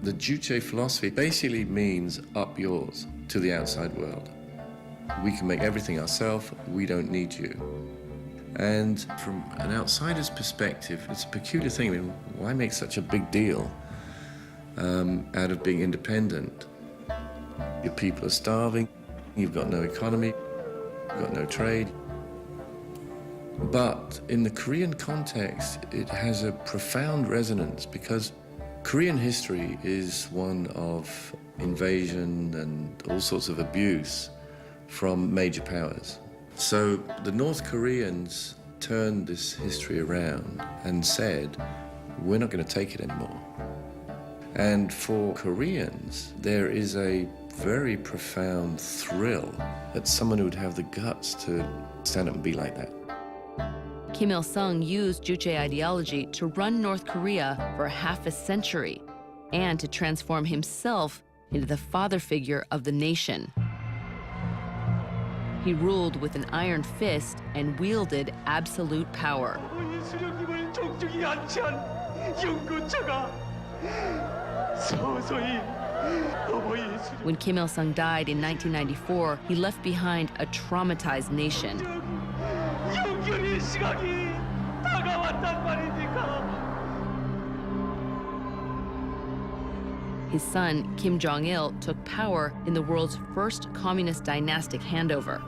The Juche philosophy basically means up yours to the outside world. We can make everything ourselves, we don't need you. And from an outsider's perspective, it's a peculiar thing. I mean, why make such a big deal out of being independent? Your people are starving, you've got no economy, you've got no trade. But in the Korean context, it has a profound resonance because Korean history is one of invasion and all sorts of abuse from major powers. So the North Koreans turned this history around and said, we're not going to take it anymore. And for Koreans, there is a very profound thrill that someone would have the guts to stand up and be like that. Kim Il-sung used Juche ideology to run North Korea for half a century and to transform himself into the father figure of the nation. He ruled with an iron fist and wielded absolute power. When Kim Il-sung died in 1994, he left behind a traumatized nation. His son, Kim Jong-il, took power in the world's first communist dynastic handover.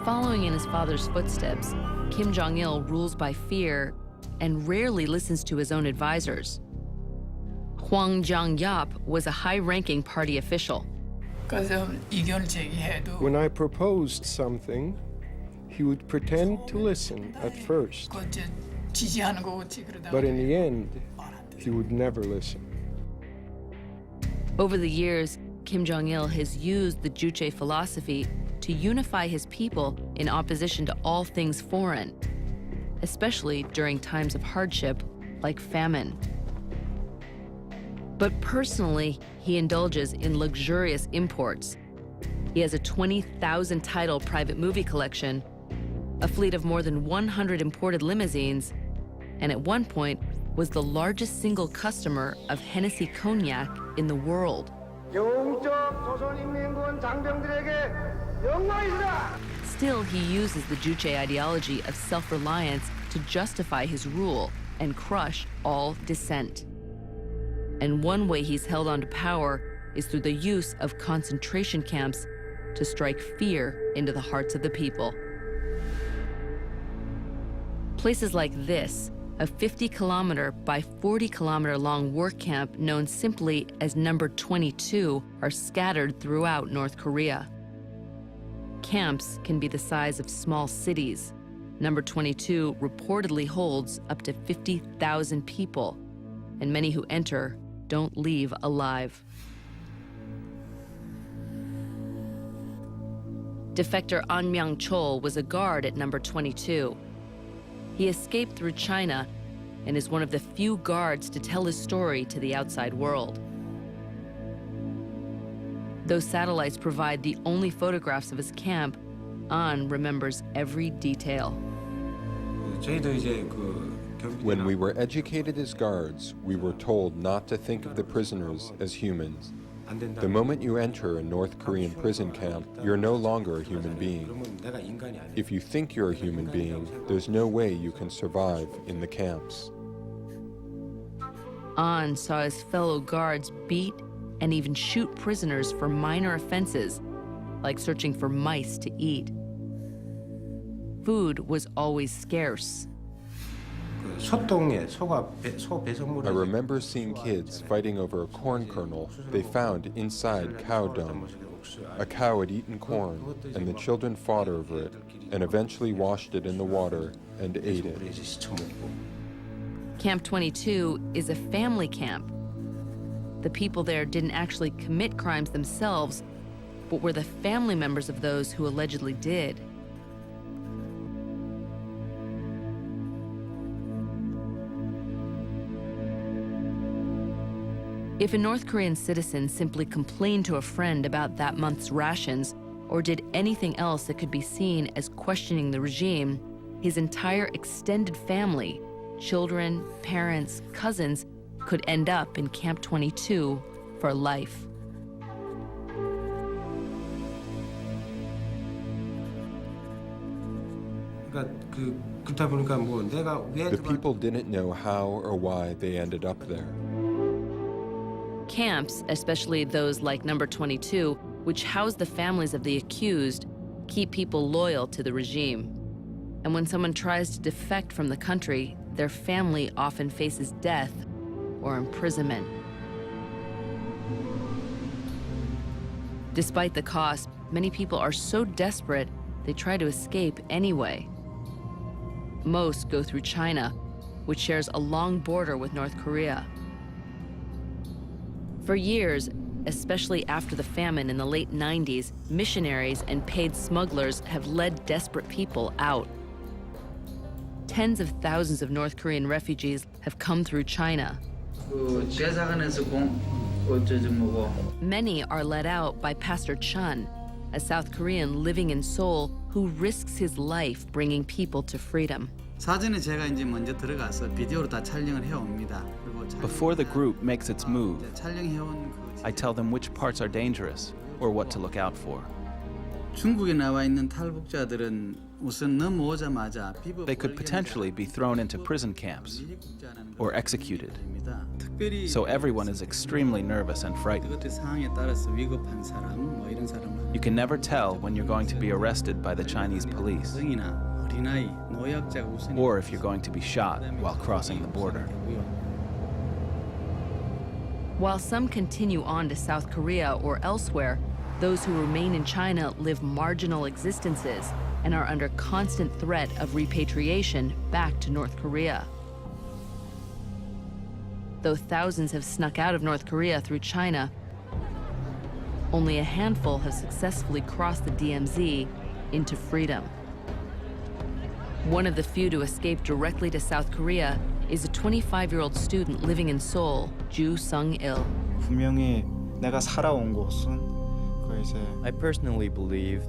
Following in his father's footsteps, Kim Jong-il rules by fear and rarely listens to his own advisors. Hwang Jong-yap was a high-ranking party official. When I proposed something, he would pretend to listen at first, but in the end, he would never listen. Over the years, Kim Jong-il has used the Juche philosophy to unify his people in opposition to all things foreign, especially during times of hardship like famine. But personally, he indulges in luxurious imports. He has a 20,000 title private movie collection, a fleet of more than 100 imported limousines, and at one point was the largest single customer of Hennessy cognac in the world. Still, he uses the Juche ideology of self-reliance to justify his rule and crush all dissent. And one way he's held on to power is through the use of concentration camps to strike fear into the hearts of the people. Places like this, a 50-kilometer by 40-kilometer long work camp known simply as Number 22, are scattered throughout North Korea. Camps can be the size of small cities. Number 22 reportedly holds up to 50,000 people, and many who enter don't leave alive. Defector An Myung-chol was a guard at Number 22. He escaped through China and is one of the few guards to tell his story to the outside world. Though satellites provide the only photographs of his camp, An remembers every detail. When we were educated as guards, we were told not to think of the prisoners as humans. The moment you enter a North Korean prison camp, you're no longer a human being. If you think you're a human being, there's no way you can survive in the camps. An saw his fellow guards beat and even shoot prisoners for minor offenses, like searching for mice to eat. Food was always scarce. I remember seeing kids fighting over a corn kernel they found inside cow dung. A cow had eaten corn, and the children fought over it, and eventually washed it in the water and ate it. Camp 22 is a family camp. The people there didn't actually commit crimes themselves, but were the family members of those who allegedly did. If a North Korean citizen simply complained to a friend about that month's rations or did anything else that could be seen as questioning the regime, his entire extended family, children, parents, cousins, could end up in Camp 22 for life. The people didn't know how or why they ended up there. Camps, especially those like number 22, which house the families of the accused, keep people loyal to the regime. And when someone tries to defect from the country, their family often faces death or imprisonment. Despite the cost, many people are so desperate they try to escape anyway. Most go through China, which shares a long border with North Korea. For years, especially after the famine in the late 90s, missionaries and paid smugglers have led desperate people out. Tens of thousands of North Korean refugees have come through China. Many are led out by Pastor Chun, a South Korean living in Seoul who risks his life bringing people to freedom. Before the group makes its move, I tell them which parts are dangerous or what to look out for. They could potentially be thrown into prison camps or executed. So everyone is extremely nervous and frightened. You can never tell when you're going to be arrested by the Chinese police or if you're going to be shot while crossing the border. While some continue on to South Korea or elsewhere, those who remain in China live marginal existences and are under constant threat of repatriation back to North Korea. Though thousands have snuck out of North Korea through China, only a handful have successfully crossed the DMZ into freedom. One of the few to escape directly to South Korea is a 25-year-old student living in Seoul, Ju Sung-il. I personally believe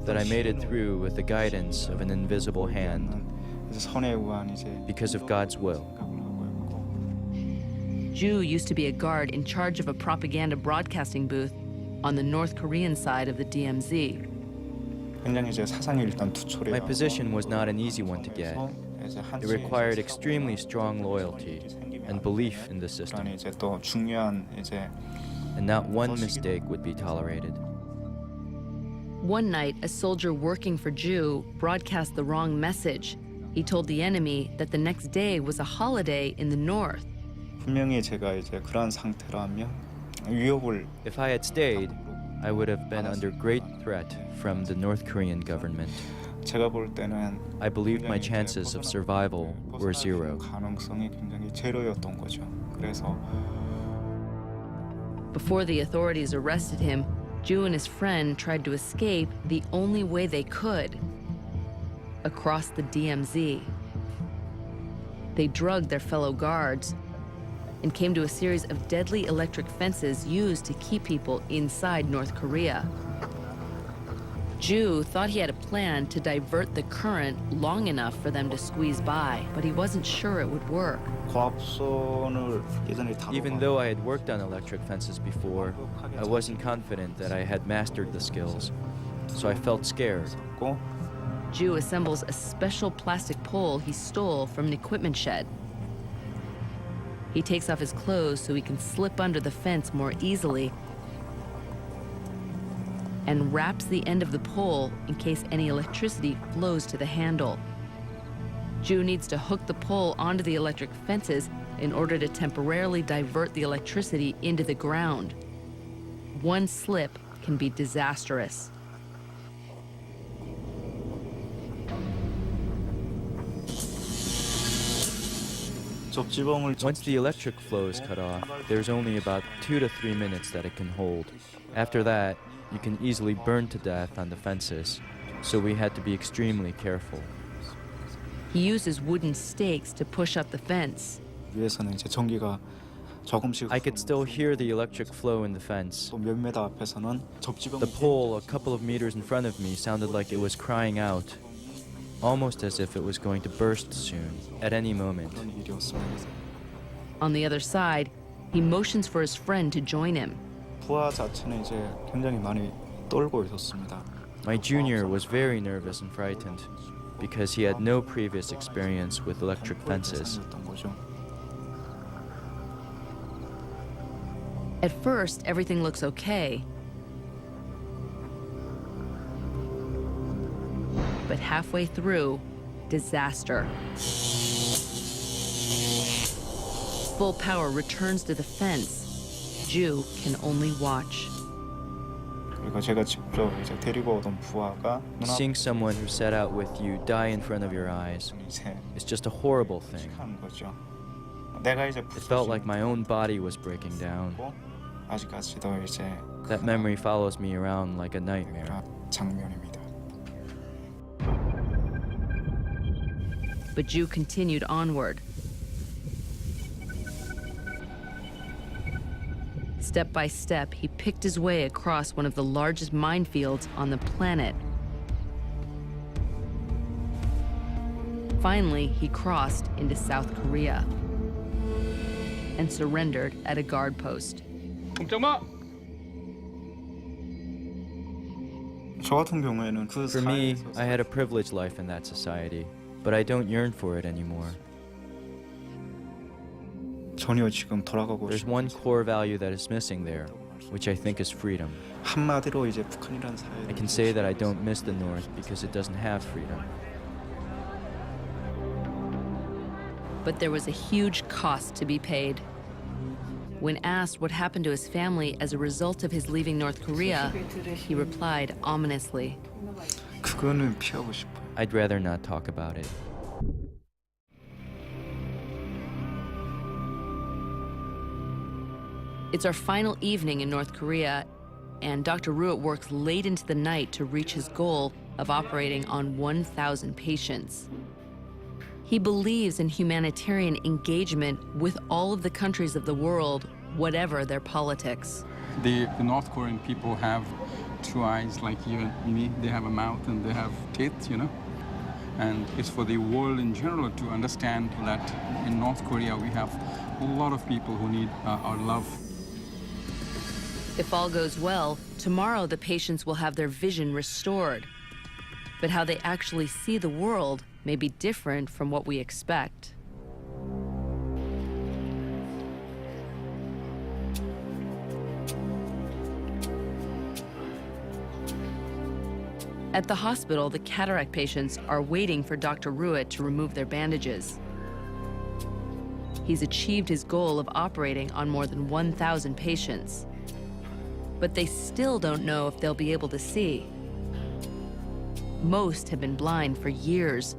that I made it through with the guidance of an invisible hand because of God's will. Ju used to be a guard in charge of a propaganda broadcasting booth on the North Korean side of the DMZ. My position was not an easy one to get. It required extremely strong loyalty and belief in the system. And not one mistake would be tolerated. One night, a soldier working for Ju broadcast the wrong message. He told the enemy that the next day was a holiday in the north. If I had stayed, I would have been under great threat from the North Korean government. I believed my chances of survival were zero. Before the authorities arrested him, Ju and his friend tried to escape the only way they could, across the DMZ. They drugged their fellow guards and came to a series of deadly electric fences used to keep people inside North Korea. Ju thought he had a plan to divert the current long enough for them to squeeze by, but he wasn't sure it would work. Even though I had worked on electric fences before, I wasn't confident that I had mastered the skills, so I felt scared. Ju assembles a special plastic pole he stole from an equipment shed. He takes off his clothes so he can slip under the fence more easily and wraps the end of the pole in case any electricity flows to the handle. Ju needs to hook the pole onto the electric fences in order to temporarily divert the electricity into the ground. One slip can be disastrous. Once the electric flow is cut off, there's only about 2 to 3 minutes that it can hold. After that, you can easily burn to death on the fences, so we had to be extremely careful. He uses wooden stakes to push up the fence. I could still hear the electric flow in the fence. The pole a couple of meters in front of me sounded like it was crying out, almost as if it was going to burst soon, at any moment. On the other side, he motions for his friend to join him. 부하 자체는 이제 굉장히 많이 떨고 있었습니다. My junior was very nervous and frightened because he had no previous experience with electric fences. At first, everything looks okay. But halfway through, disaster. Full power returns to the fence. Ju can only watch. 그리고 제가 직접 이제 데리고 오던 부하가 Seeing someone who set out with you die in front of your eyes is just a horrible thing. 하는 거죠. 내가 이제 It felt like my own body was breaking down. 아직까지도 이제 That memory follows me around like a nightmare. 장면입니다. But Ju continued onward. Step by step, he picked his way across one of the largest minefields on the planet. Finally, he crossed into South Korea and surrendered at a guard post. 저 같은 경우에는 그 For me, 사회에서 I had a privileged life in that society, but I don't yearn for it anymore. 전혀 지금 돌아가고 There's 싶은 one core value that is missing there, which I think is freedom. 한마디로 이제 북한이라는 사회 I can say that I don't miss the North because it doesn't have freedom. But there was a huge cost to be paid. When asked what happened to his family as a result of his leaving North Korea, he replied ominously, 그거는 피하고 싶어요. I'd rather not talk about it. It's our final evening in North Korea, and Dr. Ruet works late into the night to reach his goal of operating on 1,000 patients. He believes in humanitarian engagement with all of the countries of the world, whatever their politics. The North Korean people have two eyes like you and me. They have a mouth and they have teeth, you know. And it's for the world in general to understand that in North Korea we have a lot of people who need our love. If all goes well, tomorrow the patients will have their vision restored. But how they actually see the world may be different from what we expect. At the hospital, the cataract patients are waiting for Dr. Ruet to remove their bandages. He's achieved his goal of operating on more than 1,000 patients. But they still don't know if they'll be able to see. Most have been blind for years.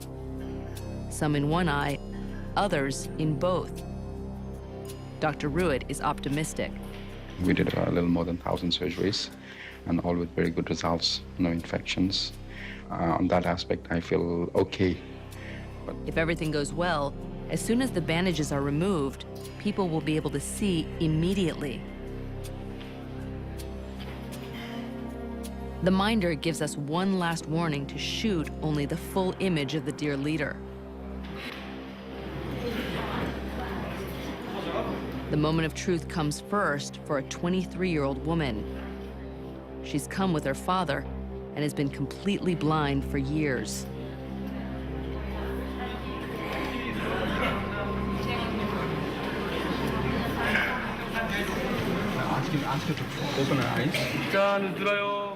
Some in one eye, others in both. Dr. Ruet is optimistic. We did a little more than 1,000 surgeries, and all with very good results, no infections. On that aspect, I feel okay. If everything goes well, as soon as the bandages are removed, people will be able to see immediately. The minder gives us one last warning to shoot only the full image of the dear leader. The moment of truth comes first for a 23-year-old woman. She's come with her father and has been completely blind for years. Open her eyes.